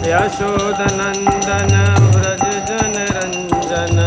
यशोदनंदन Vraj Jan Ranjan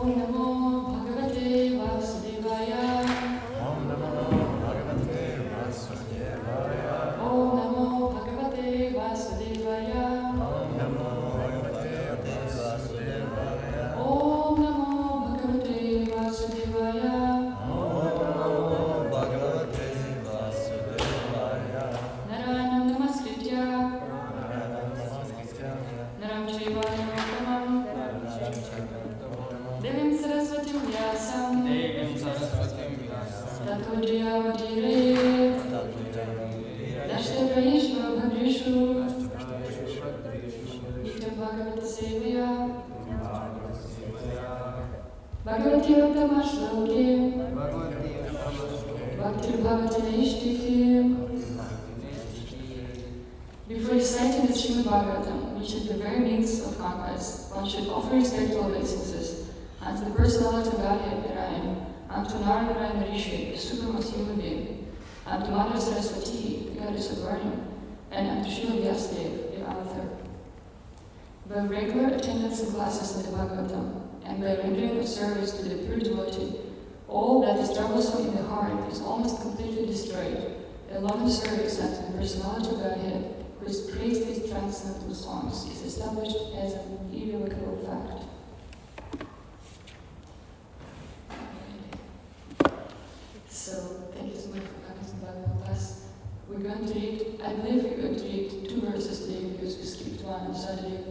Om Namo Bhagavate Vasudevaya. Om Namo Bhagavate Vasudevaya. Om Namo Bhagavate Vasudevaya. Om Namo Bhagavate Vasudevaya. Om Namo Bhagavate Vasudevaya. Om Namo Bhagavate Vasudevaya. Narayanam Namaskritya Tato Jayavadire, Dashta Prayishva Bhadrishu, Nityam Bhagavata Sevaya, Bhagavati Uttama Shloke, Bhaktir Bhavati Naishtiki. Before reciting the Srimad Bhāgavatam, which is the very means of conquest, one should offer respectful obeisances unto the personality of Godhead Narayan, unto Narayana Rishi, the supremest human being, unto Mother Saraswati, the goddess of learning, and unto Srila Vyasadeva, the author. By regular attendance in classes in the Bhāgavatam, and by rendering of service to the pure devotee, all that is troublesome in the heart is almost completely destroyed. A loving service unto the personality of Godhead, who is praised with transcendental songs, is established as an irrevocable fact. So, thank you so much for coming to the Bhagavatam class. We're going to read, I believe we're going to read 2 verses today because we skipped one on Saturday.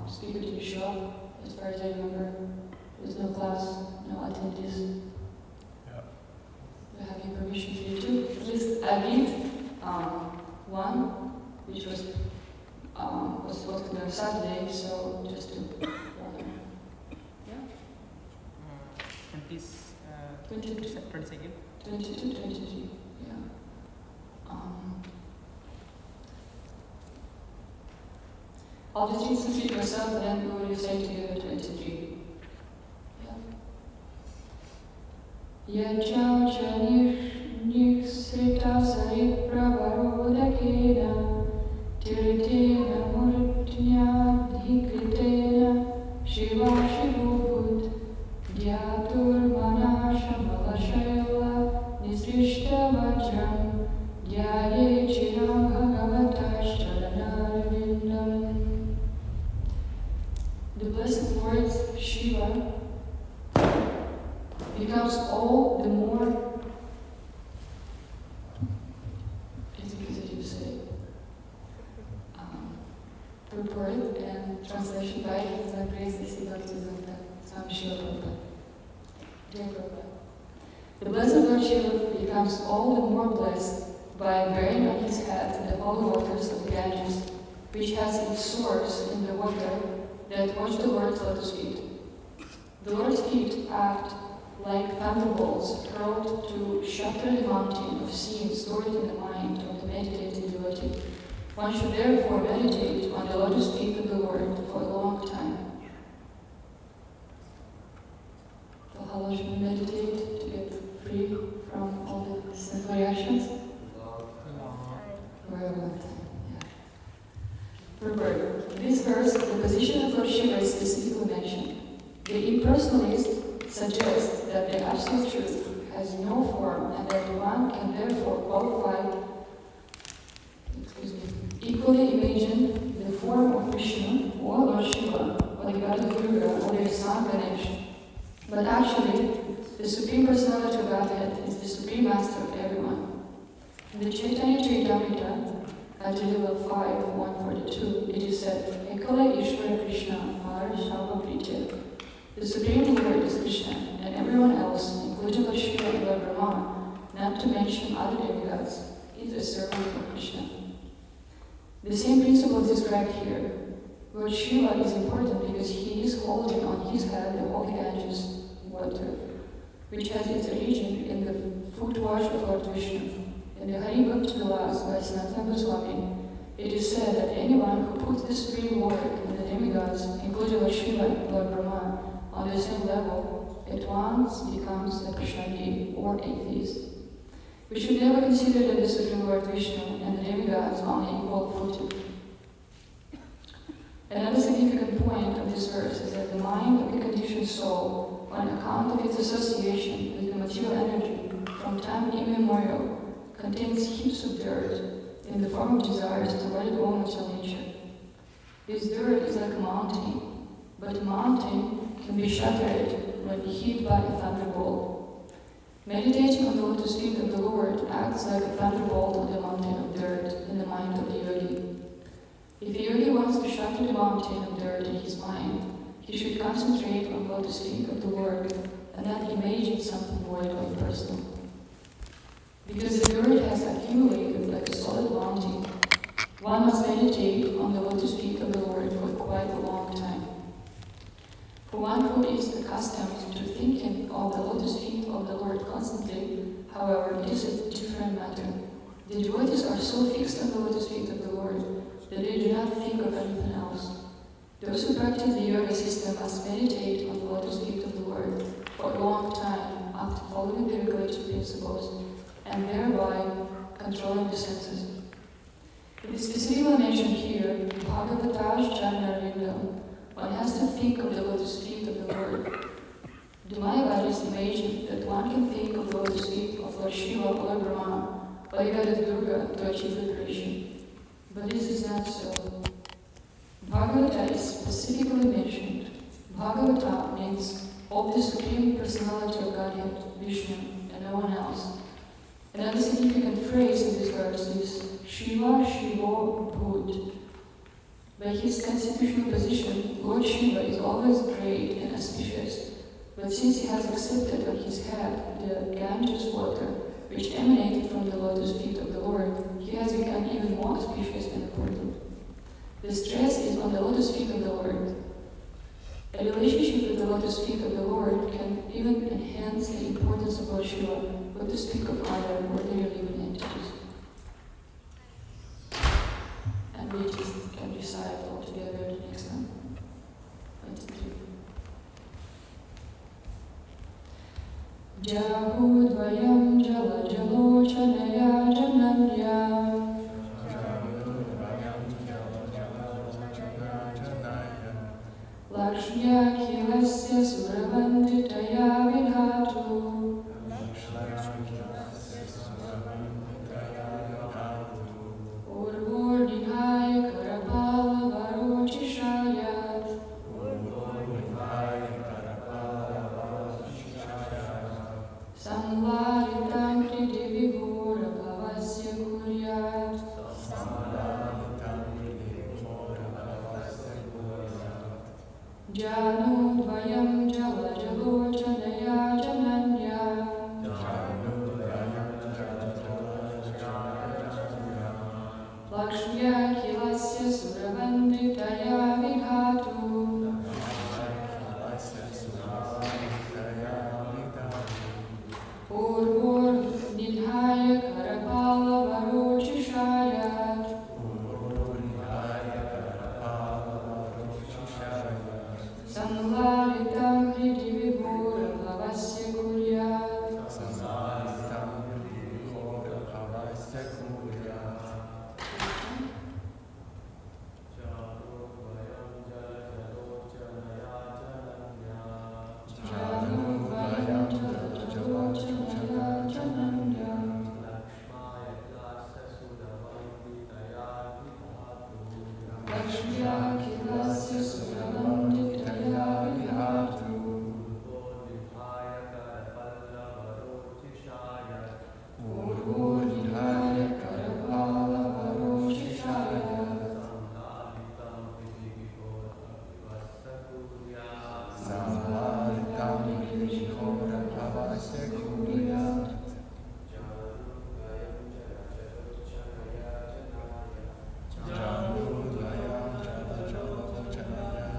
Speaker didn't show up, as far as I remember. There's no class, no attendees. We have your permission for you too. Just I read one, which was supposed to be on Saturday, so just to yeah. 22, 23, yeah. I'll just read some feet myself and then we will recite together 23. Yajaucha nisrita saripravarodakena tiritena murtnya dhikritena shiva shivubhut dhyatur manashamalashayla nisrishta vajram dhyaye chiram bhagavatashcharanarvindam. The blessed words Shiva becomes all the more, it's easy to say, purport and translation by His Grace Dasi Swami Srila Prabhupada. Dear Prabhupada, the blessed Lord Shiva becomes all the more blessed by bearing on his head the holy waters of the Ganges, which has its source in the water that washed the Lord's lotus feet. The Lord's feet act like thunderbolts hurled to shatter the mountain of sin stored in the mind of the meditating devotee. One should therefore meditate on the lotus feet of the Lord for a long time. So how long should we meditate to get free from all the sinful reactions? For a long time, yeah. Purport. In this verse, the position of Lord Shiva is specifically mentioned. The impersonalist suggests that the absolute truth has no form and that one can therefore qualify, equally imagine the form of Vishnu or Lord Shiva or the god of Durga or their son Ganesh. But actually, the Supreme Personality of Godhead is the Supreme Master of everyone. In the Chaitanya Charitamrita, at Lila 5:142, it is said, Ekala Ishvara Krishna Har Shava Pritya. The Supreme Lord is Krishna, and everyone else, including Lord Shiva and Lord Brahma, not to mention other demigods, is a servant of Krishna. The same principle is described here. Lord Shiva is important because he is holding on his head the holy Ganges water, which has its origin in the foot wash of Lord Vishnu. In the Hari Bhakti Vilas by Sanatana Goswami, it is said that anyone who puts the Supreme Lord and the demigods, including Lord Shiva and Lord Brahma, on the same level, at once becomes a Krishnadi or atheist. We should never consider that the Supreme Lord Vishnu and the demigods on an equal footing. Another significant point of this verse is that the mind of the conditioned soul, on account of its association with the material energy from time immemorial, contains heaps of dirt in the form of desires toward the whole material nature. This dirt is like a mountain, but a mountain can be shattered when hit by a thunderbolt. Meditating on the lotus feet of the Lord acts like a thunderbolt on the mountain of dirt in the mind of the yogi. If the yogi wants to shatter the mountain of dirt in his mind, he should concentrate on the lotus feet of the Lord and not imagine something void or impersonal. Because the word has accumulated like a solid mountain, one must meditate on the lotus feet of the Lord for quite a long time. For one who is accustomed to thinking of the lotus feet of the Lord constantly, however, it is a different matter. The devotees are so fixed on the lotus feet of the Lord that they do not think of anything else. Those who practice the yoga system must meditate on the lotus feet of the Lord for a long time after following the regulative principles and thereby controlling the senses. It is specifically mentioned here in Bhāgavatam Janarindam. One has to think of the lotus feet of the Lord. The Mayavadis imagine that one can think of the lotus feet of Lord Shiva or Brahma or the goddess Durga to achieve liberation. But this is not so. Bhagavata is specifically mentioned. Bhagavata means of the Supreme Personality of Godhead, Vishnu, and no one else. Another significant phrase in this verse is Shiva Shivo Bhut. By his constitutional position, Lord Shiva is always great and auspicious, but since he has accepted on his head the Ganges water, which emanated from the lotus feet of the Lord, he has become even more auspicious and important. The stress is on the lotus feet of the Lord. A relationship with the lotus feet of the Lord can even enhance the importance of Lord Shiva, but to speak of other ordinary living entities. And we just can recite all together the next one. 22. Jahudvayam jala jalochanaya jananya Lakshya kilasya suravanditaya vidhatu Urvordinaya karapala varochishayat Samvaritam kriti vibhura bhavasya kuryat Janudvayam jala jalochanaya jananya Lakshya kilasya suravanditaya vidhatu Purvor nidhaya karapala varochishayat Samvaritam kriti vibhura bhavasya kuryat Janudvayam jala jalochanaya jananya Lakshya kilasya suravanditaya vidhatu Urvodinaya karapala varochishayat Samvaritam vibhura bhavasya kuryat Janudvayam jala jalochanaya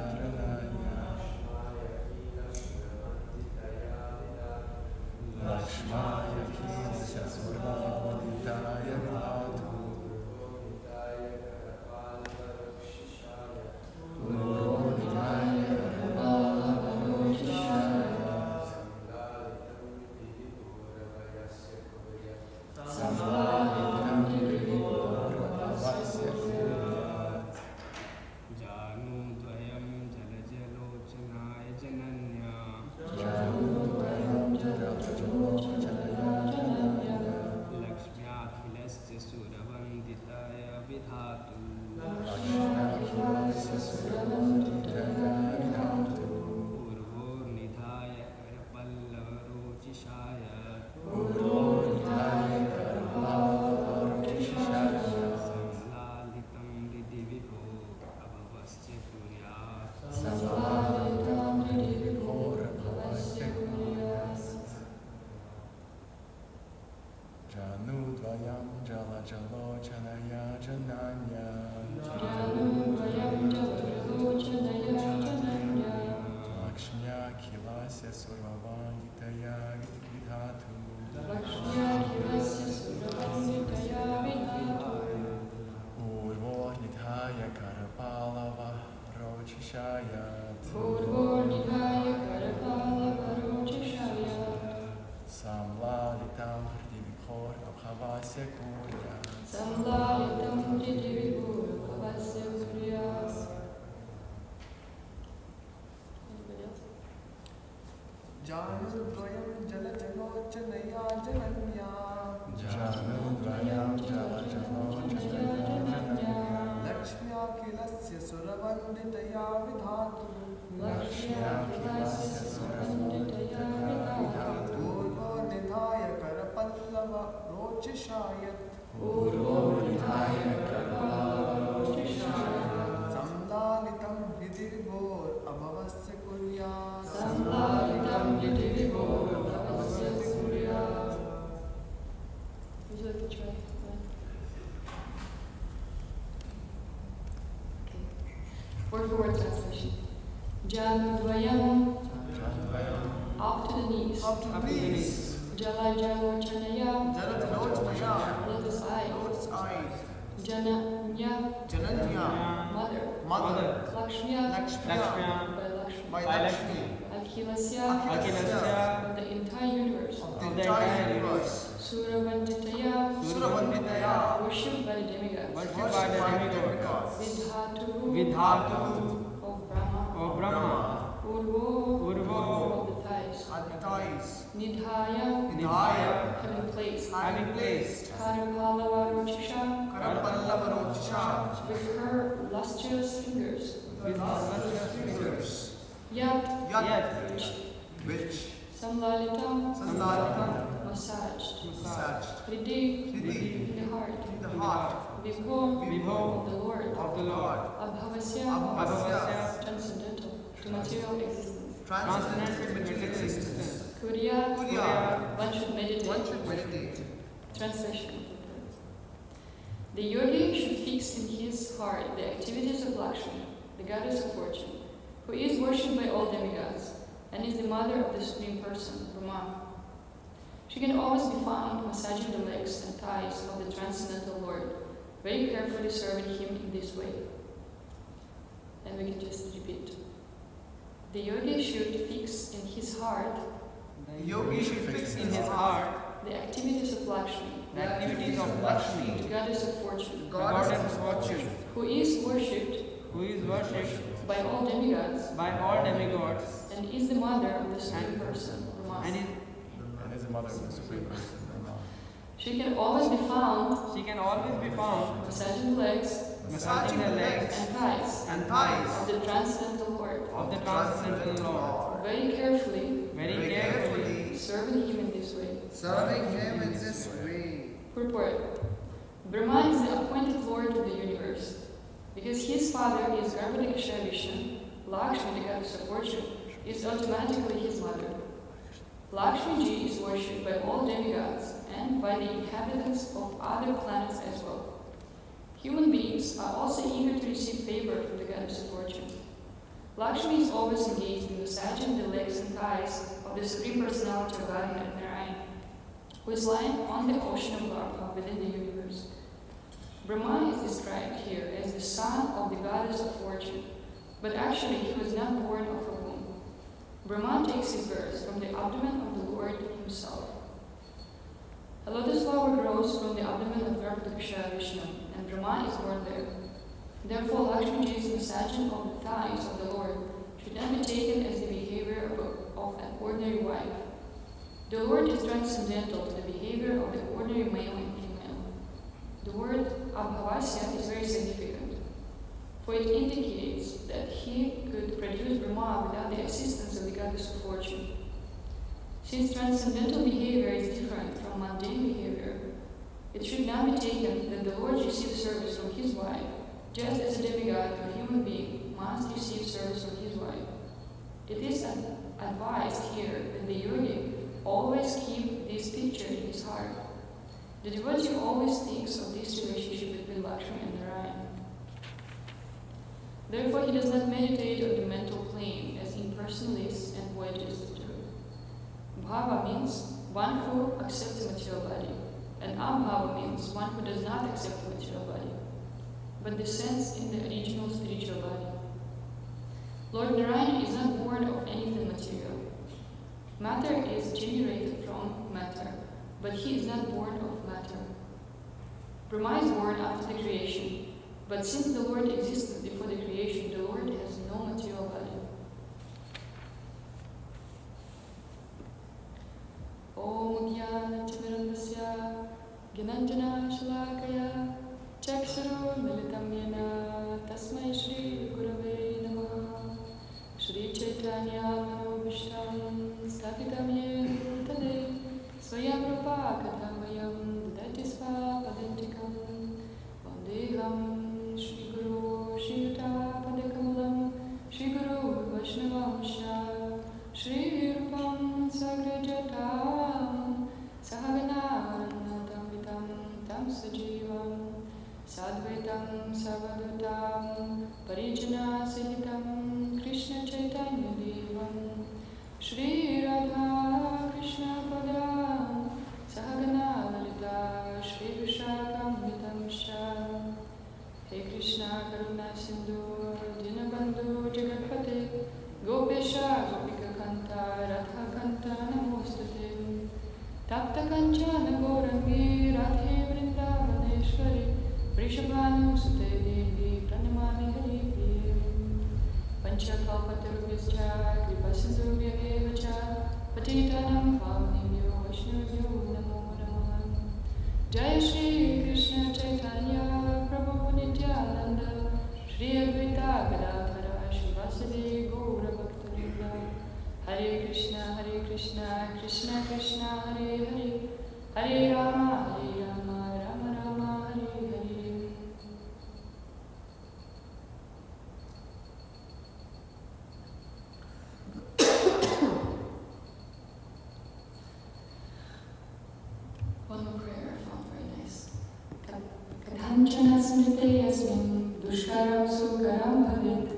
Karapalava Rochishayat Purvo Nidhaya Karapala Varochishaya Samlalitam Divikor Abhavasya Kuryat Samlalitam Divyāngi Bhavasya Kuryas. Anybody else? Janudvayam Jalajanochanaya Jananya Janudvayam Jalajanojanaya Lakshmya Kilasya Suravanditaya Vidhatu Lakshya Kilasya Suranditaya Vidhatu Purva Nidhaya Karapallava Rochishayat Purvo Nidhaya Karapala Varochishaya Samlalitam Hidivibhor Abhavasya Kuryat Samlalitam Divyāngi Bhavasya Kuryas. Would you like to try? Okay. Word for word translation. Janudvayam, up to the knees. Up to the knees Jala Jalochanaya, Jalajanochanaya lotus eye. Lotus eyes Jananya, Jananya mother. Mother Lakshmya, Lakshmya by Lakshmi. by Lakshmi Akhilasya, Akhilasya of the entire universe. of the entire universe Suravanditaya, Suravanditaya worshipped by the demigods. worshipped by the demigods Vidhatu, of Brahma. Urvo, of the thighs. Adhitais Nidhaya, Nidhaya having placed. Karapallava Karapalavaruchisha, Rochishah with her lustrous fingers. fingers Yat, which Samlalitam, Samlalitam massaged. Hridhi Hridhi, in the heart. the heart Vibho, of the Lord. of the Lord Abhavasya, transcendental to material existence. transcendental material existence. Kurya, Kurya, one should meditate. meditate. Translation. The yogi should fix in his heart the activities of Lakshmi, the goddess of fortune, who is worshipped by all demigods and is the mother of the Supreme Person, Brahma. She can always be found massaging the legs and thighs of the transcendental Lord, very carefully serving him in this way. And we can just repeat. The yogi should fix in his heart The yogi should fix in his heart the activities of Lakshmi, the activities of Lakshmi, the goddess of fortune, goddess of fortune, who is worshipped by all demigods and is the mother of the Supreme Person, Brahma. and is the mother of the Supreme Person. She can always be found massaging the legs massaging the legs and thighs and thighs of the transcendental Lord, of the transcendental Lord, very carefully very carefully serving him in this way. serving him in this way. Purport. Brahma is the appointed Lord of the universe. Because his father is Garbhodakasha Vishnu, Lakshmi, the goddess of fortune, is automatically his mother. Lakshmi ji is worshipped by all demigods and by the inhabitants of other planets as well. Human beings are also eager to receive favor from the goddess of fortune. Lakshmi is always engaged in massaging the legs and thighs of the Supreme Personality of Godhead, Narayan, who is lying on the ocean of Dharma within the universe. Brahma is described here as the son of the goddess of fortune, but actually he was not born of her womb. Brahma takes his birth from the abdomen of the Lord himself. A lotus flower grows from the abdomen of Garbhodakasha Vishnu, and Brahma is born there. Therefore, Lakshmi Ji's massaging of the thighs of the Lord should not be taken as the behavior of an ordinary wife. The Lord is transcendental to the behavior of the ordinary male and female. The word Abhavasya is very significant, for it indicates that he could produce Brahma without the assistance of the goddess of fortune. Since transcendental behavior is different from mundane behavior, it should not be taken that the Lord receives service from his wife, just as a demigod or human being must receive service from his wife. It is advised here that the yogi always keep this picture in his heart. The devotee always thinks of this relationship between Lakshmi and Narayan. Therefore, he does not meditate on the mental plane as impersonalists and voyagists do. Bhava means one who accepts a material body, and Abhava means one who does not accept a material body. but descends in the original spiritual body. Lord Narayana is not born of anything material. Matter is generated from matter, but he is not born of matter. Brahma is born after the creation, but since the Lord existed before the creation, the Lord has no material body. Om Jnana Timirandasya Gyananjana Shalakaya Chaksharo Militam Yena Tasmai Shri Gurave Namaha Shri Chaitanya Manobhishtam Sthapitam Yen Bhutale Swayam Rupa Kathamayam Dati Svapadantikam Vandeham Shri Guru Shri Yuta Padakamalam Shri Guru Vaishnavamsha Shri Rupam Sagrajatam Sahaganam Tam Sajivam Sadvaitam Savadutam Parijana Sahitam Krishna Chaitanya Devam Shri Radha Krishna Padam Sahagana Lalita Shri Vishakam Vitamsha He Krishna Karuna Sindhu Dinabandhu Jagatpate Gopesha Gopika Kanta Radha Kanta Namostate Tapta Kanchana Gaurangi Radhe Vrindavaneshwari Vrishabhanu Sute Devi Pranamami Hari Priya Panchakalpatarubhyascha Kripasindhubhyameva cha Patitanam Pavanebhyo Vaishnavabhyo Namo Namaha Jai Shri Krishna Chaitanya Prabhu Nityananda Shri Advaita Gadadhara Shivasadi Gaura Bhaktavinda Hare Krishna Krishna Krishna Hare Hare Hare Rama Rama Rama Hare Hare. One more prayer I found very nice. Kadhanchana smrite yasmin dushkaram sukaram bhavet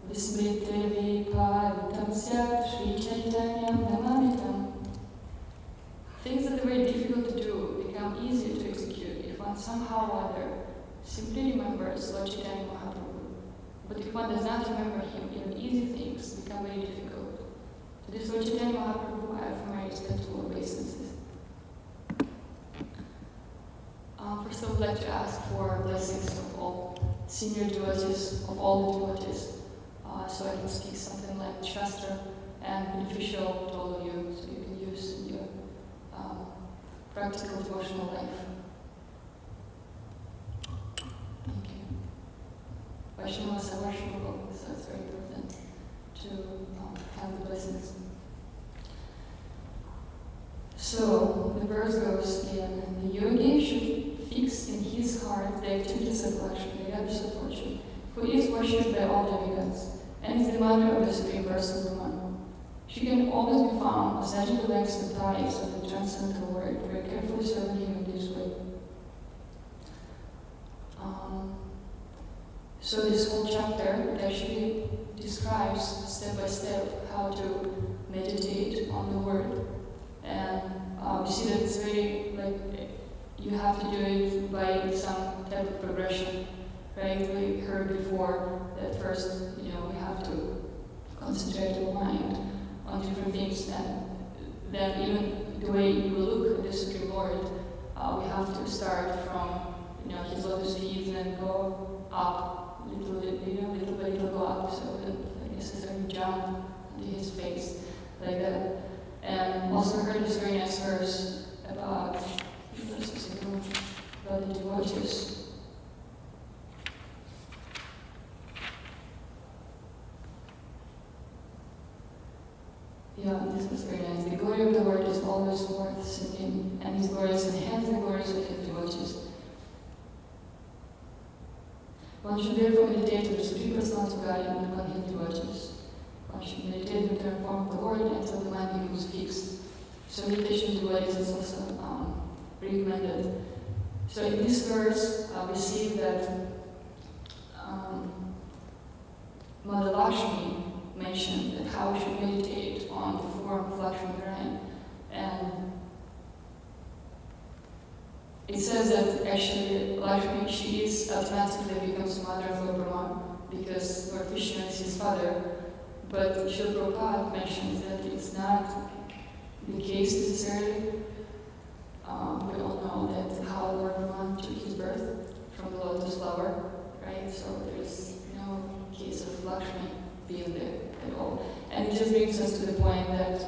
vismrite viparitam syat Shri Chaitanyam namamitam. Things that are very difficult to do become easier to execute if one somehow or other simply remembers Lord Chaitanya Mahaprabhu. But if one does not remember him, even easy things become very difficult. To this Lord Chaitanya Mahaprabhu, I offer my respectful obeisances. First, I would like to ask for blessings of all senior devotees, of all the devotees, so I can speak something like Shastra and beneficial to all of you, so you can use in your practical devotional life. Thank you. Vaishnavas are worshipable, so it's very important to have the blessings. So, the verse goes again, the yogi should fix in his heart the activities of Lakshmi, the goddess of fortune, who is worshipped by all demigods, and is the mother of the Supreme Person Brahman. She can always be found massaging the legs and thighs of the transcendental Lord, very carefully serving him in this way. So this whole chapter actually describes step by step how to meditate on the word. And we see that it's very, you have to do it by some type of progression, right? We heard before that first, we have to concentrate the mind on different things, and then even the way you look at the Supreme Lord, we have to start from, his lotus feet and then go up little by little go up, so that necessarily jump into his face, like that. And also heard this very nice verse about the devotees. Yeah, this was very nice. The glory of the Lord is always worth singing, and his glories enhance the glories of his devotees. One should therefore meditate on the Supreme Personality of God and upon his devotees. One should meditate in the form of the Lord until the mind becomes fixed. So meditation to devotees is also recommended. So in this verse, we see that Mother Lakshmi mentioned that how we should meditate on the form of Lakshmi Narayan. And it says that that actually Lakshmi, she is automatically becomes mother of Lord Brahma because Lord Vishnu is his father. But Srila Prabhupada mentions that it's not the case necessarily. We all know that how Lord Brahma took his birth from the lotus flower, right? So there's no case of Lakshmi being there at all. And it just brings us to the point that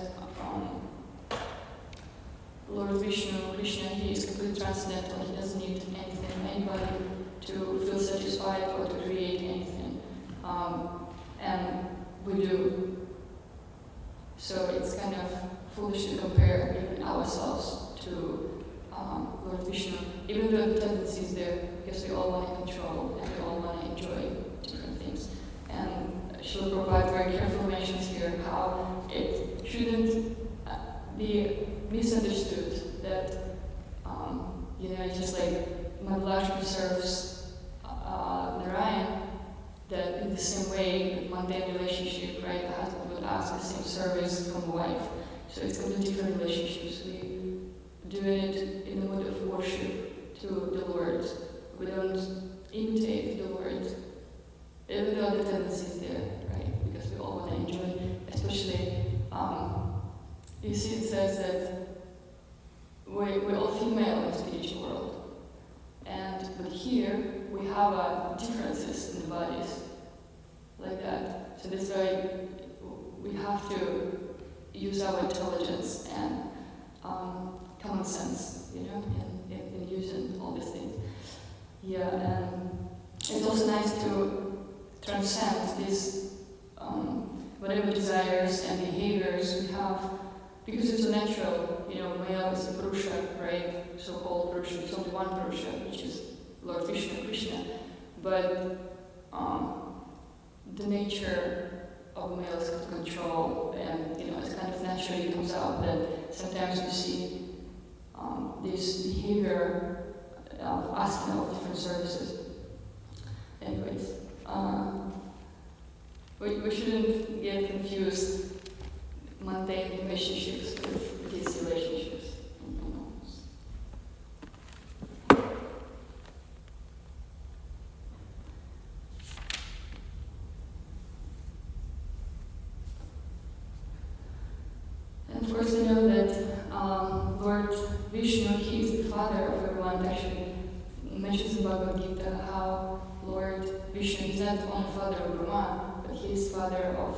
Lord Vishnu, Krishna, he is completely transcendental. He doesn't need anything, anybody to feel satisfied or to create anything. And we do. So it's kind of foolish to compare even ourselves to Lord Vishnu, even though the tendency is there, because we all want to control and we all want to enjoy different things. And Srila Prabhupada very carefully mentions here how it shouldn't be misunderstood that, just like Mother Lakshmi serves Narayan, that in the same way, in mundane relationship, right, the husband would ask the same service from the wife. So it's completely different relationships. We do it in the mood of worship to the Lord. We don't imitate the Lord, even though the tendency is there, right? Because we all want to enjoy, especially, you see it says that we're all female in the spiritual world. But here, we have differences in the bodies, like that. So that's why we have to use our intelligence and common sense, in using all these things. Yeah, and it's also nice to transcend these whatever desires and behaviors we have, because it's a natural, male is a Purusha, right? So-called Purusha, it's only one Purusha, which is Lord Vishnu, Krishna. But the nature of the male is to control, and it's kind of naturally comes out that sometimes we see this behavior of asking of different services. Anyways, we shouldn't get confused mundane relationships with these relationships. And of course, we know that Lord Vishnu, he is the father of everyone. Actually, mentions in Bhagavad Gita how Lord Vishnu is not only father of Brahma, but he is father of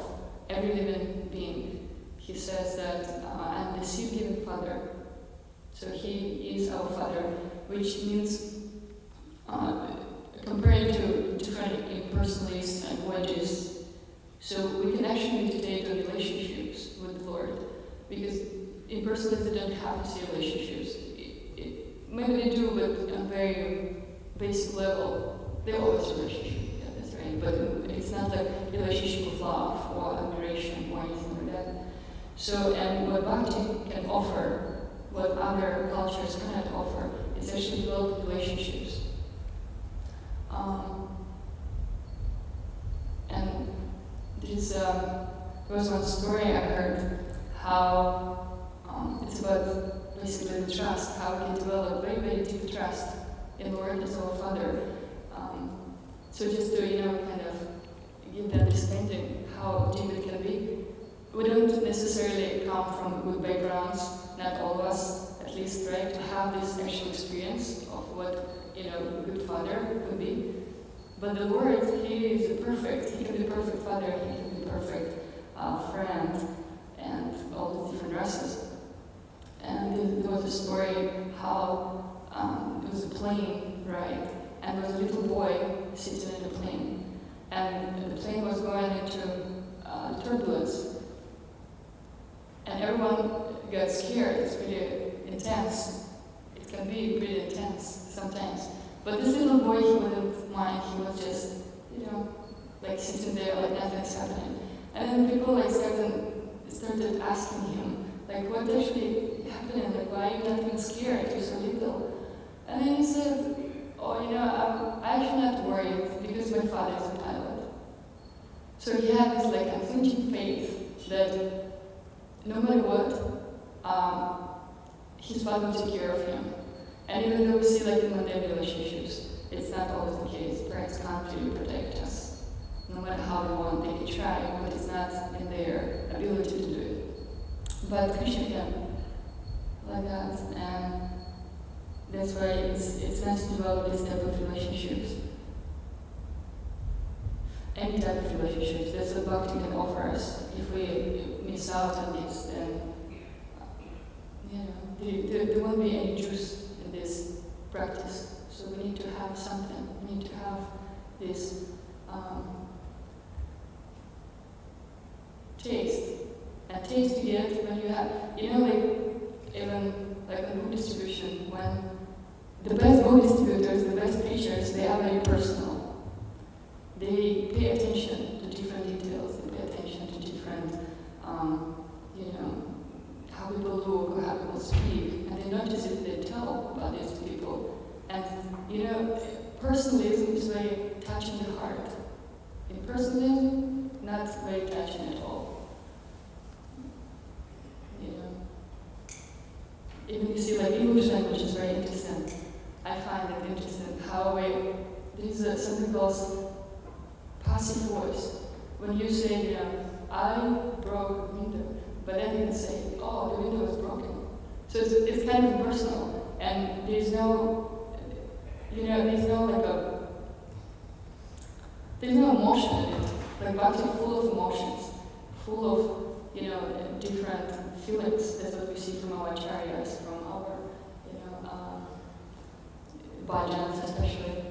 every living being. He says that I'm the seed-giving father. So he is our father, which means compared to different impersonalists and voyages, so we can actually meditate on relationships with the Lord, because impersonalists they don't have to see relationships. Maybe they do, but on a very basic level, they're always relationship. Yeah, that's right. But it's not like a relationship of love or admiration or anything like that. So, and what Bhakti can offer, what other cultures cannot offer, is actually develop relationships. And there was one story I heard how it's about basically the trust, how we can develop very, very deep trust in Lord as our Father. So just to, kind of give the understanding how deep it can be. We don't necessarily come from good backgrounds, not all of us, at least, right, to have this actual experience of what, a good father could be. But the Lord, he is perfect. He can be perfect father, he can be perfect friend, and all the different races. And there was a story how it was a plane ride, and there was a little boy sitting in the plane, and the plane was going into turbulence, and everyone got scared. It's pretty intense. It can be pretty intense sometimes. But this little boy, he wouldn't mind. He was just, sitting there like nothing's happening. And then people started asking him, what actually happening? Why are you not even scared? You're so little. And then he said, I'm actually not worried because my father is a pilot. So he had this unflinching faith that no matter what, his father would take care of him. And even though we see like in mundane relationships, it's not always the case. Parents can't really protect us. No matter how they want, they can try, but it's not in their ability to do it. But Krishna can, like that, and that's why it's nice to develop this type of relationships. Any type of relationships, that's what Bhakti can offer us. If we miss out on this, then there won't be any juice in this practice. So we need to have something. We need to have this taste. And taste you get when you have, like, even like in book distribution, when the best book distributors, the best preachers, they are very personal. They pay attention to different details. They pay attention to different, how people look or how people speak, and they notice it. They tell about this to people. And personalism is very touching the heart. Impersonalism, not very touching at all. Even you see, like, English language is very interesting. I find it interesting how there's something called passive voice. When you say, I broke a window, but then you can say, oh, the window is broken. So it's kind of personal, and there's no emotion in it. Like Bhakti is full of emotions, full of, different feelings. That's what we see from our acharyas, from our, bhajans especially.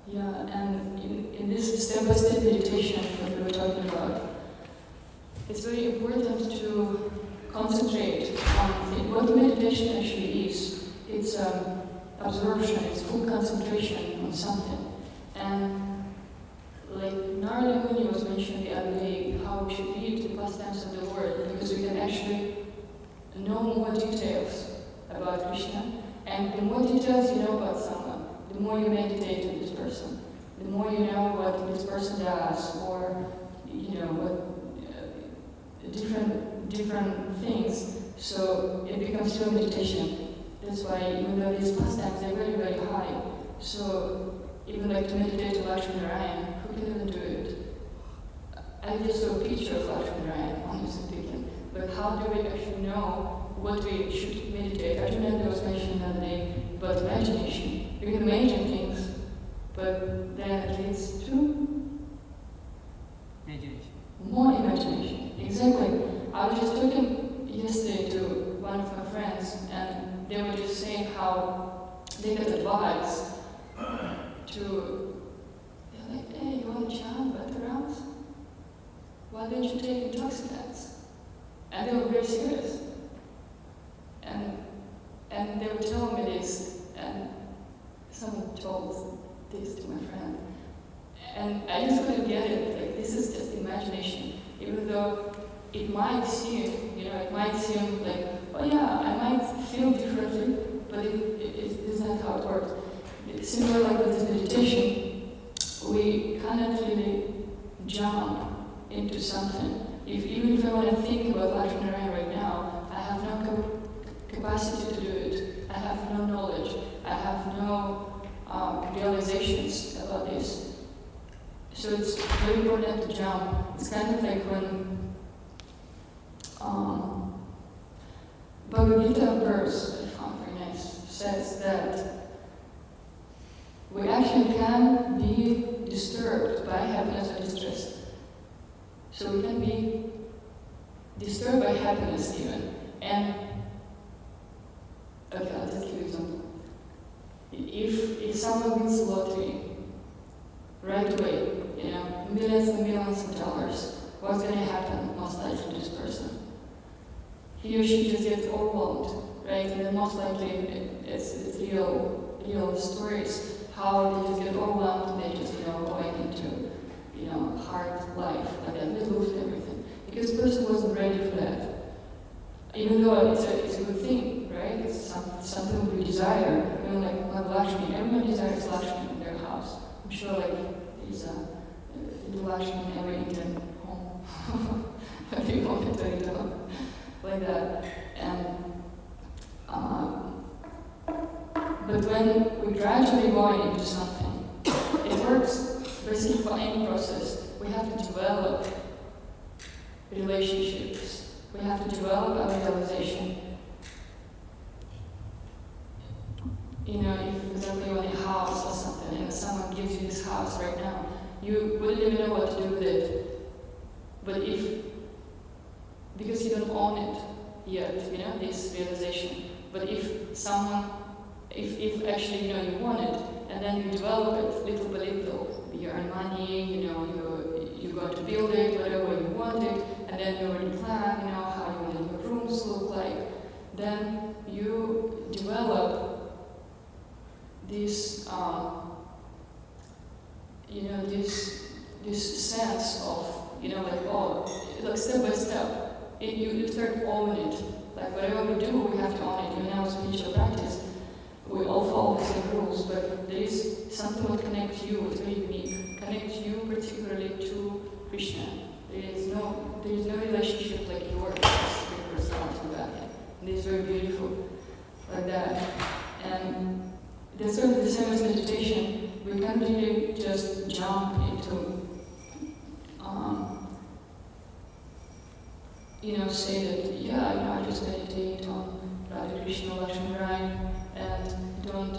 Yeah, and in this step-by-step meditation that we were talking about, it's very important to concentrate on what meditation actually is. It's absorption, it's full concentration on something. And like Narada Muni was mentioning the other day, how we should read the pastimes of the Lord, because we can actually know more details about Krishna. And the more details you know about someone, the more you meditate on this person, the more you know what this person does, or what different things. So it becomes your meditation. That's why even though these pastimes are very, very high, so even like to meditate on Lakshmi Narayan, who can even do it? I just saw a picture of Lakshmi Narayan, honestly speaking. But how do we actually know what we should meditate? Arjuna was mentioning the other day about imagination. You can imagine things, but then it leads to Imagination. more imagination. Exactly. I was just talking yesterday to one of my friends, and they were just saying how they got advice they're like, hey, you want to chant backgrounds? Why don't you take intoxicants? And they were very serious. And they were telling me this, and someone told this to my friend. And I just couldn't get it. Like, this is just imagination. Even though it might seem, like, oh yeah, I might feel differently, but it is not how it works. Similar like with this meditation, we cannot really jump into something. Even if I want to think about Lakshmi Narayan right now, I have no capacity to do it. I have no knowledge. I have no realizations about this. So it's very important to jump. It's kind of like when Bhagavad Gita verse, I found very nice, says that we actually can be disturbed by happiness or distress. So we can be disturbed by happiness even. And, okay, I'll just give you an example. If someone wins the lottery right away, millions and millions of dollars, what's going to happen most likely to this person? He or she just gets overwhelmed, right? And then most likely it's real stories, how they just get overwhelmed and they just, going into, hard life, like that, they lose everything. Because the person wasn't ready for that. Even though it's a good thing, right? It's something we desire. Like Lakshmi, everyone desires Lakshmi in their house. I'm sure there's a Lakshmi in every Indian home. People can tell you like that. And when we gradually go into something, it works basically for any process. We have to develop relationships. We have to develop our realization. You know, if for example you own a house or something and someone gives you this house right now, you wouldn't even know what to do with it. But because you don't own it yet, you know, this realization. But if actually, you know, you want it, and then you develop it little by little, you earn money, you know, you're going to build it, whatever you want it, and then you already plan, you know, how you want your rooms look like, then you develop this, you know, this sense of, you know, like step by step, you start owning it. Like whatever we do, we have to own it. Even now, spiritual practice, we all follow the same rules, but there is something that connects you. It's very unique. Connects you particularly to Krishna. There is no relationship like yours, with personality with that. And it's very beautiful, like that. And that's sort of the same as meditation. We can't really just jump into, you know, say that, yeah, you know, I just meditate on Radha Krishna Lakshmi and don't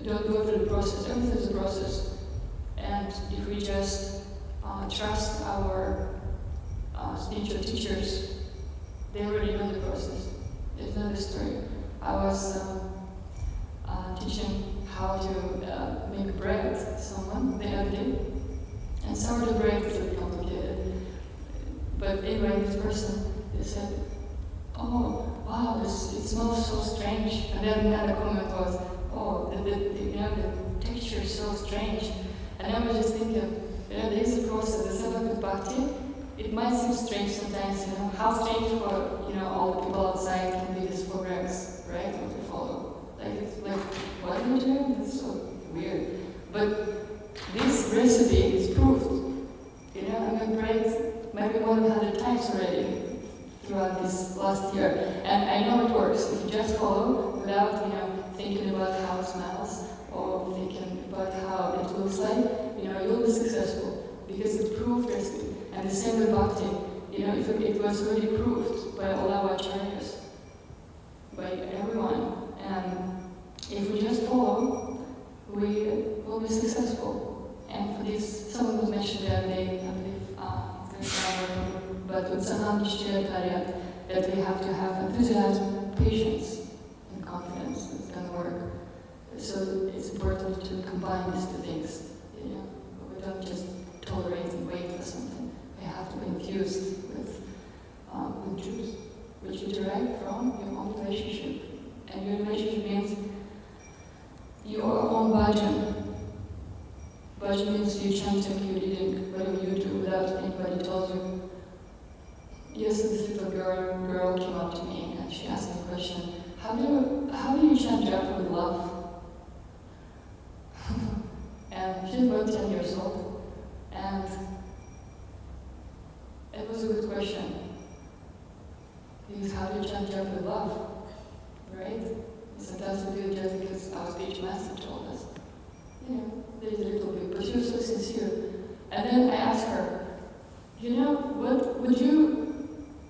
go through the process. Everything is a process. And if we just trust our spiritual teachers, they already know the process. It's not a story. I was teaching how to make bread to someone the other day, and sourdough bread is really complicated. But anyway, this person, they said, "Oh, wow, it smells so strange." And then another comment was, "Oh, the texture is so strange." And I was just thinking, you know, there is a process. The same with bhakti. It might seem strange sometimes, you know, how strange for, you know, all the people outside can be these programs, right? What they follow. Like, it's like, what are you doing? That's so weird. But this recipe is proved. You know, I made bread maybe 100 times already throughout this last year. And I know it works. If you just follow without, you know, thinking about how it smells or thinking about how it looks like, you know, you'll be successful because it's proved recipe. And the same with bhakti. You know, if it was already proved by all our acharyas, by everyone. And if we just follow, we will be successful. And for this, someone was mentioned the other day, I believe, but with Sanandishcharya, that we have to have enthusiasm, patience, and confidence. It's going to work. So it's important to combine these two things. You know, we don't just tolerate and wait for something. We have to be infused with truth, which you derive from your own relationship. And your relationship means your own bhajan. Bhajan means you chanting, you reading, whatever you do without anybody tells you. Yes, this little girl came up to me and she asked me a question. How do you chant japa with love? And she's about 10 years old. And it was a good question. Because how do you chant japa with love? Right? Sometimes we do it just because our speech master told us. You know, there's a little bit, but she was so sincere. And then I asked her, you know, what would you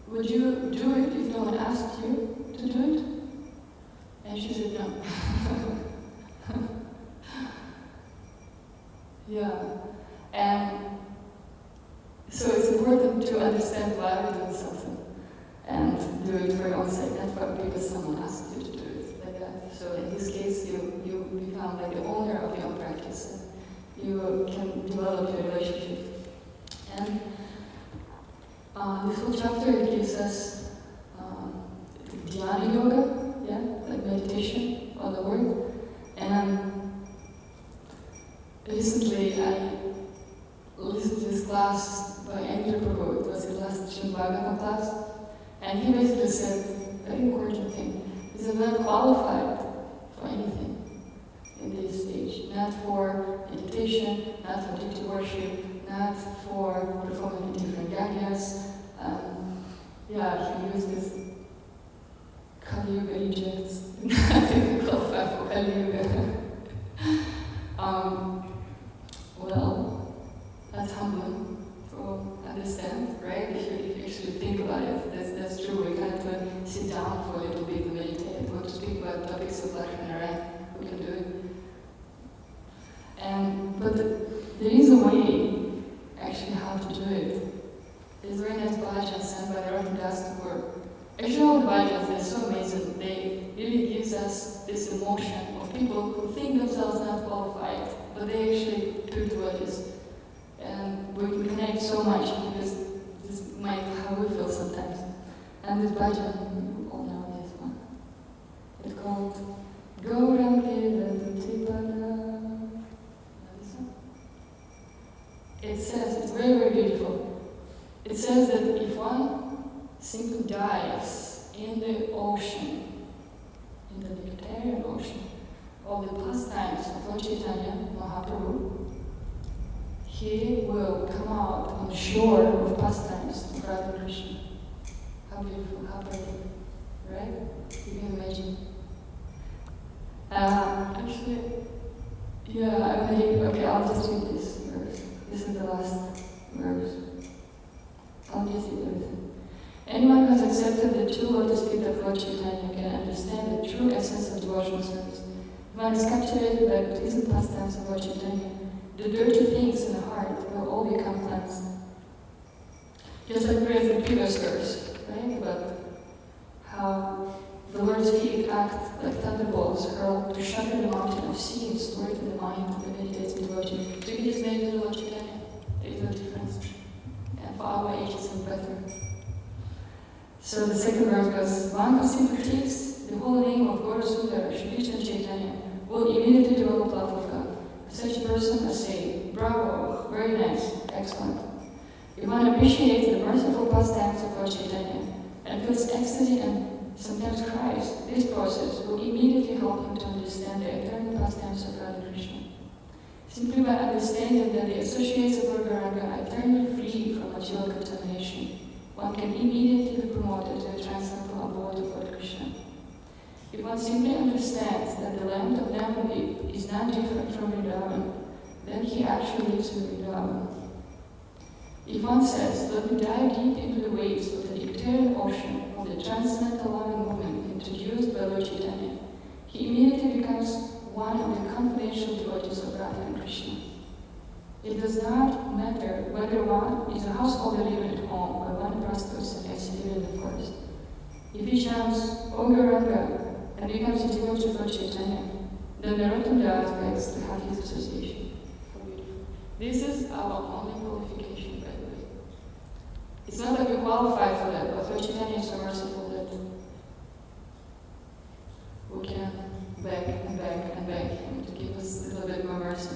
do it if no one asked you to do it? And she said no. Yeah. And so it's important to understand why we're doing something and do it for your own sake, not for because someone asked you to do it like that. So in this case, you become like the owner of your own practice. You can develop your relationship. And this whole chapter, it gives us Divyāngi yoga, yeah, like meditation on the word. And recently I listened to this class by Andrew Prabhu. It was his last Srimad Bhāgavatam class. And he basically said a very important thing. He said, we're not qualified for anything in this stage. Not for meditation, not for deity worship, not for performing different yajnas. Yeah, he used this Kali Yuga rejects. Nothing qualified for Hallelujah. Well, that's humbling to understand, right? If you actually think about it, that's true. We kind of sit down for a little bit and meditate. We want to speak about topics of Lakshmana, right? We can do it. But there is a way actually how to do it. There's a very nice bhajan sent by the Dasi where actually all the bhajans, they're so amazing. They really gives us this emotion of people who think themselves not qualified, but they actually do devotees. And we can connect so much because this is how we feel sometimes. And this bhajan, you all know this one. It's called Gaurangi Tipada. It says, it's very, very beautiful. It says that if one simply dives in the ocean, in the Nectarian ocean, of the pastimes of Lord Chaitanya Mahaprabhu, he will come out on the shore of pastimes of Radha Krishna. How beautiful, how pretty, right? You can imagine. Actually, yeah, okay, I'll just read this verse. This is the last verse. I'll just read everything. Anyone who has accepted the true lotus feet of Lord Chaitanya can understand the true essence of devotional service. If one is captivated by the pleasant pastimes of Lord Chaitanya, the dirty things in the heart will all become cleansed. Just like we read the previous verse, right? About how the Lord's feet act like thunderbolts hurled to shatter the mountain of sins stored in the mind of the meditating devotee. So you can just meditate on Lord Chaitanya. There is no difference. And for our age, it's even better. So the second verse goes, one who simply takes the holy name of Gaura Sundara, Shri Krishna Chaitanya, will immediately develop love of God. Such a person will say, bravo, very nice, excellent. If one appreciates the merciful pastimes of Lord Chaitanya and feels ecstasy and sometimes cries, this process will immediately help him to understand the eternal pastimes of Radha Krishna. Simply by understanding that the associates of Lord Gauranga are eternally free from material contamination, one can immediately be promoted to a transcendental abode of Lord Krishna. If one simply understands that the land of Navadvip is not different from Vrindavan, then he actually lives in Vrindavan. If one says, let me dive deep into the waves of the Nectarian ocean of the transcendental loving movement introduced by Lord Chaitanya, he immediately becomes one of the confidential devotees of Radha and Krishna. It does not matter whether one is a householder living at home or one prostitutes and exiled in the forest. If he chants O Gauranga and becomes a devotee of Lord Chaitanya, then the Narottam Das begs to have his association. This is our only qualification, by the way. It's not that we qualify for that, but Lord Chaitanya is so merciful that we can beg and beg and beg him to give us a little bit more mercy.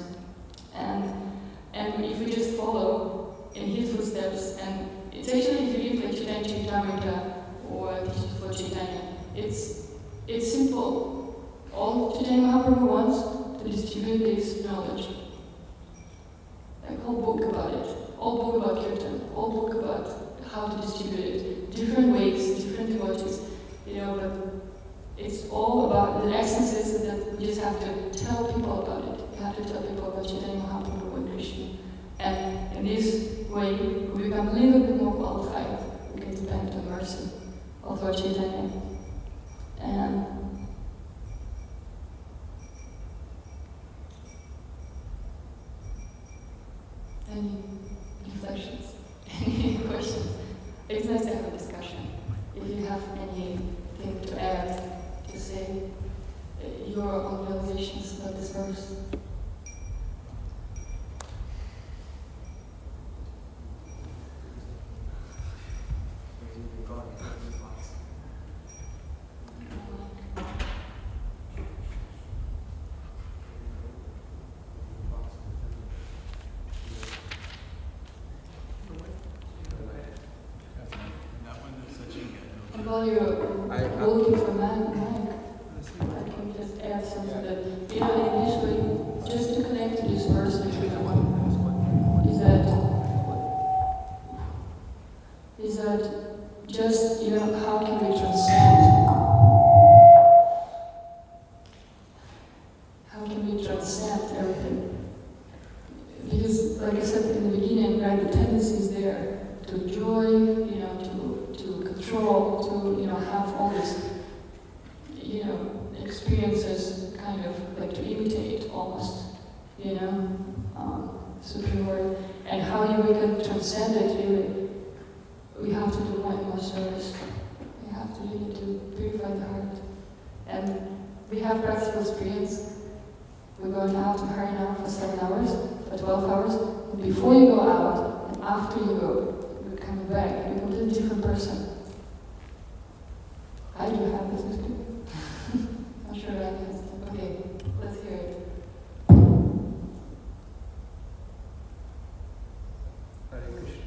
And if we just follow in his footsteps, and it's actually, if you read like Chaitanya Charitamrita or Teachings of Lord Chaitanya, it's simple. All Chaitanya Mahaprabhu wants to distribute this knowledge. Like whole book about it, all book about Kirtan, all book about how to distribute it, different ways, different devotees, but it's all about, the essence is that we just have to tell people about it. We have to tell people about Chaitanya Mahaprabhu and Krishna. And in this way, we become a little bit more qualified. We can depend on the mercy of Lord Chaitanya. And any reflections? Any questions? It's nice to have a discussion. If you have anything to add, to say, your own realizations about this verse. While you're looking for Mike, I can just add something that, initially, just to connect to this verse, is that just, how can we transcend? how we can transcend it, really, we have to do more service. We have to really to purify the heart. And we have practical experience. We're going out to Harinam for 7 hours, for 12 hours. And before you go out, and after you go, you're coming back, you're a completely different person. How do you have this experience? I'm sure I can. Okay, let's hear it. Hare Krishna.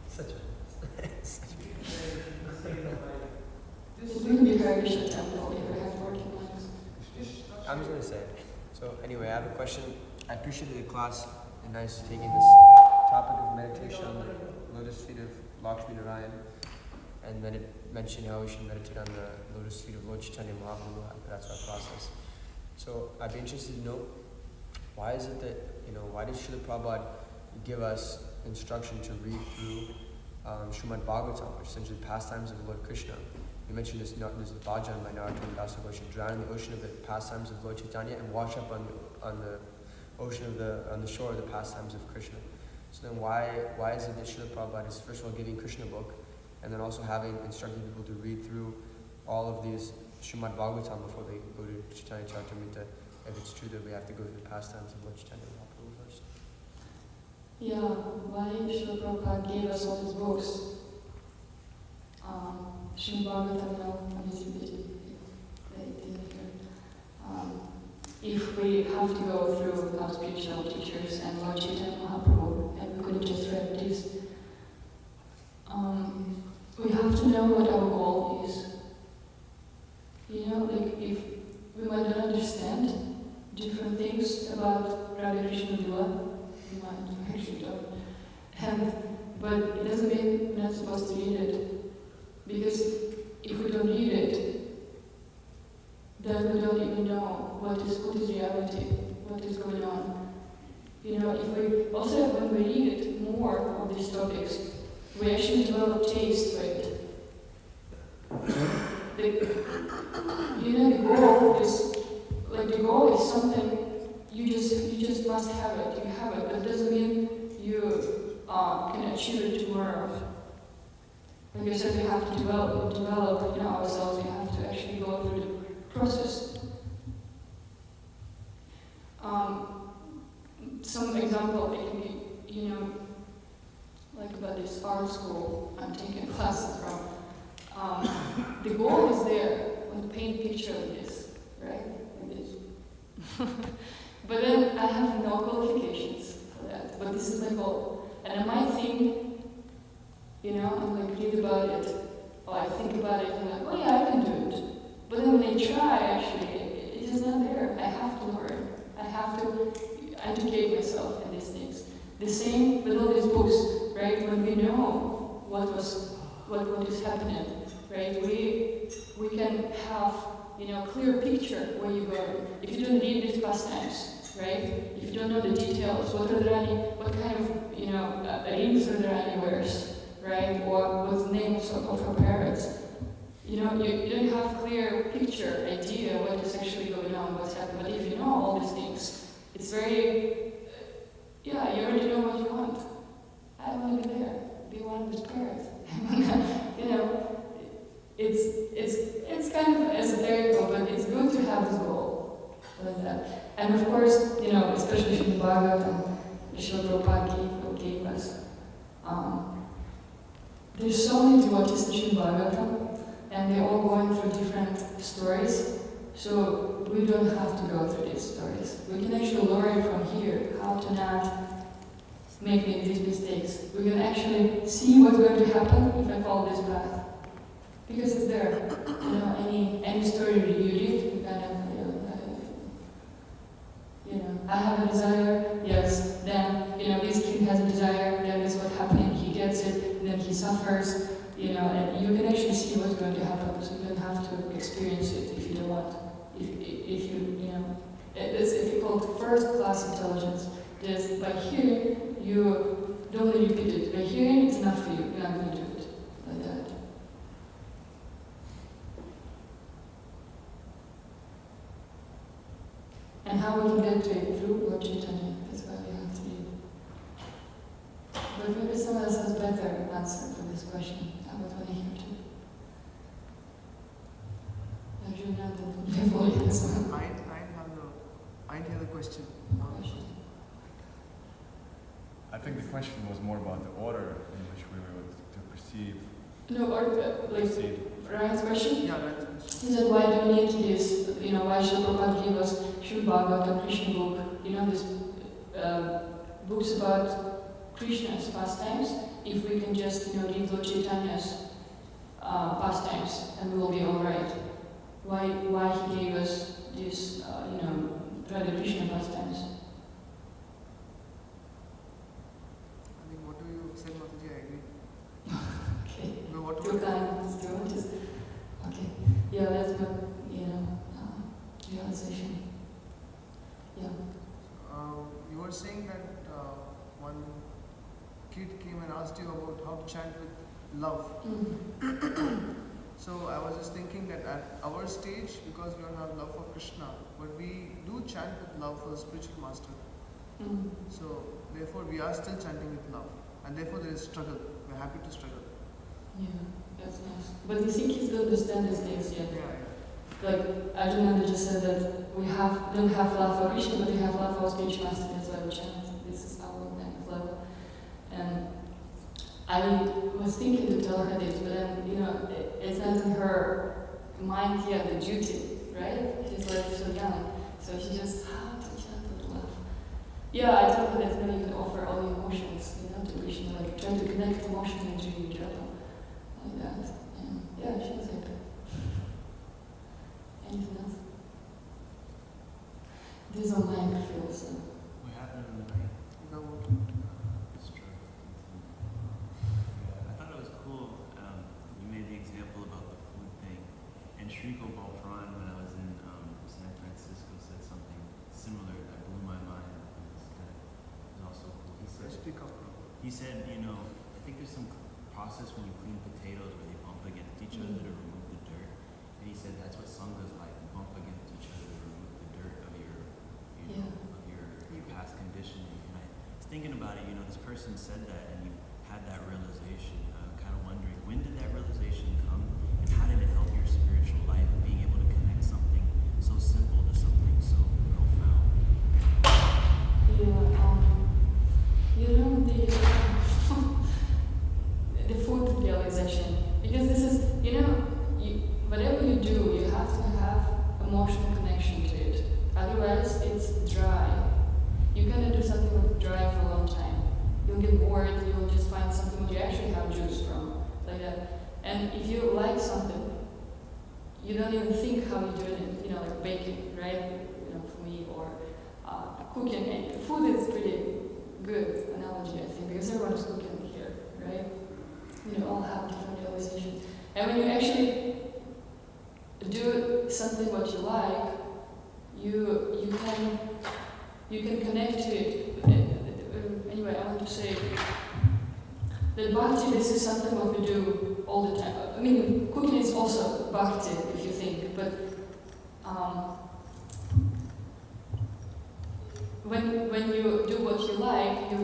Such a This will be Hare Krishna temple if we have working lines. I'm just gonna say. So anyway, I have a question. I appreciated the class and nice taking this topic of meditation, lotus feet of Lakshmi Narayan, and then it mentioned how we should meditate on the lotus feet of Lord Chaitanya Mahaprabhu. That's our process. So I'd be interested to know, why is it that, why does Srila Prabhupada give us instruction to read through Srimad Bhāgavatam, which is essentially pastimes of Lord Krishna? You mentioned this the Bhajan by Narottam Dasa Goswami, drown in the ocean of the pastimes of Lord Chaitanya and wash up on the ocean on the shore of the pastimes of Krishna. So then why is it that Srila Prabhupada is first of all giving Krishna book, and then also having instructing people to read through all of these Srimad Bhāgavatam before they go to Chaitanya Charitamrita, if it's true that we have to go through the pastimes of Lord Chaitanya Mahaprabhu first? Yeah, why Srila Prabhupada gave us all these books? Srimad Bhāgavatam, if we have to go through our spiritual teachers and Lord Chaitanya Mahaprabhu, and we couldn't just read this, we have to know what our goal is. If we might not understand different things about Radha Krishna Lila, we might actually don't. But it doesn't mean we're not supposed to read it. Because if we don't read it, then we don't even know what is reality, what is going on. If we also when we read it more of these topics, we actually develop taste for it. The goal is something you just must have it. You have it, but it doesn't mean you can achieve it tomorrow. Like I said, we have to develop ourselves. We have to actually go through the process. Some example it can be, like about this art school I'm taking classes from. The goal is there, to paint a picture like this, right? Like this. But then I have no qualifications for that. But this is my goal, and I might think. I'm like, read about it, or I think about it, and I'm like, oh yeah, I can do it. But then when I try, actually, it is not there. I have to learn. I have to educate myself in these things. The same with all these books, right? When we know what is happening, right? We can have, clear picture where you're going. If you don't read these pastimes, right? If you don't know the details, what kind of, rings Radharani wears, right? Or what's the names of her parents. You don't have clear picture, idea what is actually going on, what's happening. But if you know all these things, it's very, you already know what you want. I want to be there, be one with parents. It's kind of esoteric, but it's good to have this goal like that. And of course, especially in the Bhāgavatam, Srila Prabhupada gave us. There's so many devotees in Srimad Bhāgavatam, and they're all going through different stories, so we don't have to go through these stories. We can actually learn from here how to not make these mistakes. We can actually see what's going to happen if I follow this path. Because it's there. Any story you read, you kind of, I have a desire, yes, then, this kid has a desire, then this is what happened, he gets it, and then he suffers, and you can actually see what's going to happen, so you don't have to experience it if you don't want. If it's called first-class intelligence. Just by hearing, you don't only repeat it. By hearing, it's enough for you. You're not going to do it like that. And how we can get to it through Lord Chaitanya. That's why we have to read. but maybe someone else has better answer for this question. I would want to hear too. Actually, not that before you answer. I didn't hear the question. I think the question was more about the order in which we were to perceive. No, or Proceed. Ryan's question? Yeah, right. He said, why do we need this? Why should Prabhupada give us Srimad Bhāgavatam, Krishna book? This books about Krishna's pastimes. If we can just, read Lord Chaitanya's pastimes, and we will be all right. Why he gave us this, Radha Krishna pastimes? I think what you said, Mataji, I agree. Okay. No, what Too kind, too much. Okay. Yeah, that's good. Realization. Yeah. You were saying that one kid came and asked you about how to chant with love. So I was just thinking that at our stage, because we don't have love for Krishna, but we do chant with love for the spiritual master. So therefore we are still chanting with love, and therefore there is struggle. We're happy to struggle. Yeah, that's nice. But you think kids don't understand these things yet? Yeah. Like Arjuna just said that we don't have love for Krishna, but we have love for our spiritual master. That's why we chant. This is our next level. And I was thinking to tell her this, but then it's not in her mind yet, the duty, right? She's like so young, so she just how to chant with love. Yeah, I told her that when you can offer all the emotions, to Krishna, like trying to connect emotionally to your japa, like that. And yeah, she was happy. Anything else? This is on my microphone, so. What happened in the night? I thought it was cool. You made the example about the food thing. And Sriko Balfran, when I was in San Francisco, said something similar that blew my mind. It was also cool. Speak up. He said, I think there's some process when you clean potatoes where they bump against each other to remove the dirt. And he said that's what sanghas like, bump against each other to remove the dirt of your, of your past conditioning. And I was thinking about it, this person said that and you had that realization. I'm kind of wondering, when did that realization come and how did it help your spiritual life, being able to connect something so simple to something so profound? The food realization. Because this is, whatever you do, you have to have emotional connection to it. Otherwise, it's dry. You cannot do something that's dry for a long time. You'll get bored, you'll just find something that you actually have juice from, like that. And if you like something, you don't even think how you're doing it, like baking, right? For me, or cooking. And food is pretty good analogy, I think, because everyone is cooking here, right? All have different realizations. And when you actually do something what you like, you can connect to it. Anyway, I want to say that bhakti, this is something what we do all the time. I mean, cooking is also bhakti, if you think, but when you do what you like, you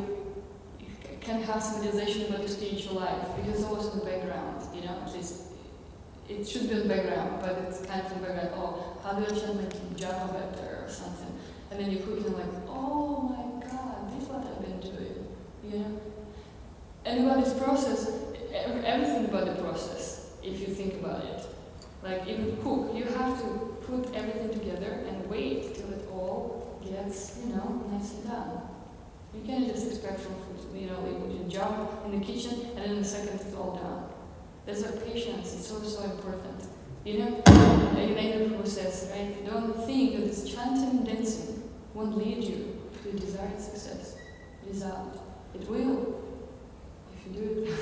can have some realization about your spiritual life, because it's always in the background, at least it should be in the background, but it's kind of in the background. Oh, how do I chant my japa better or something? And then you're cooking like, oh my God, this is what I've been doing, And about this process, everything about the process, if you think about it. Like even cook, you have to put everything together and wait till it all gets, nice and done. You can't just expect from food, you jump in the kitchen and then in a second it's all done. That's why patience is so important. In the process, right? Don't think that this chanting and dancing won't lead you to the desired success, result. It will, if you do it.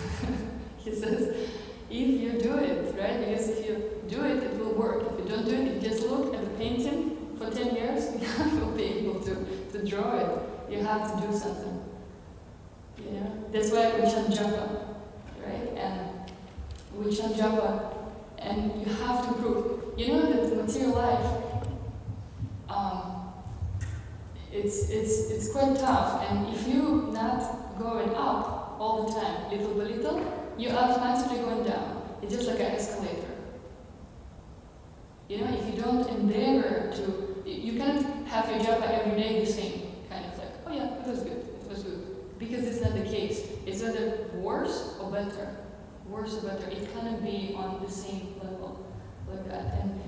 He says, if you do it, right? Because if you do it, it will work. If you don't do it, you just look at the painting for 10 years, you will be able to draw it. You have to do something. That's why we chant japa, right? And we chant japa, and you have to prove. That the material life, it's quite tough. And if you're not going up, all the time, little by little, you're automatically going down. It's just like an escalator. You know, if you don't endeavor to, you can't have your japa every day the same, kind of like, oh yeah, it was good, because it's not the case. It's either worse or better. Worse or better. It cannot be on the same level like that. And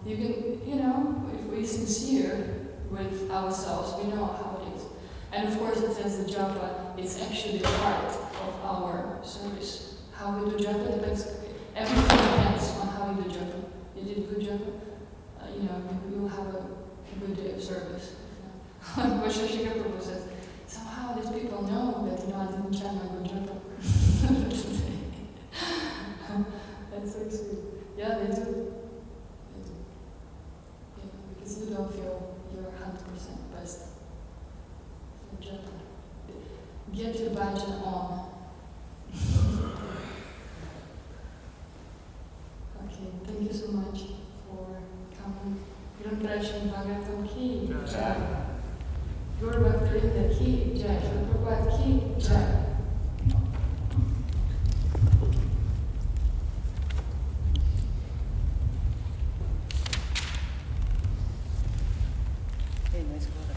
you can, you know, if we're sincere with ourselves, we know how it is. And of course, it says the japa, it's actually part of our service. How we do japa depends, everything depends on how we do japa. You did good japa, you know, you will have a good day of service. But Shashika Prabhu says, somehow these people know that, you know, I didn't chant my good japa. That's so sweet. Yeah, they do. They do. Yeah, because you don't feel you're 100% best. So japa. Get your bhajan on. Okay, thank you so much for coming. Granprashan Bhāgavatam ki jai. Gaur Bhaktarinda ki jai. Prabhupada ki jai. Hey, nice call.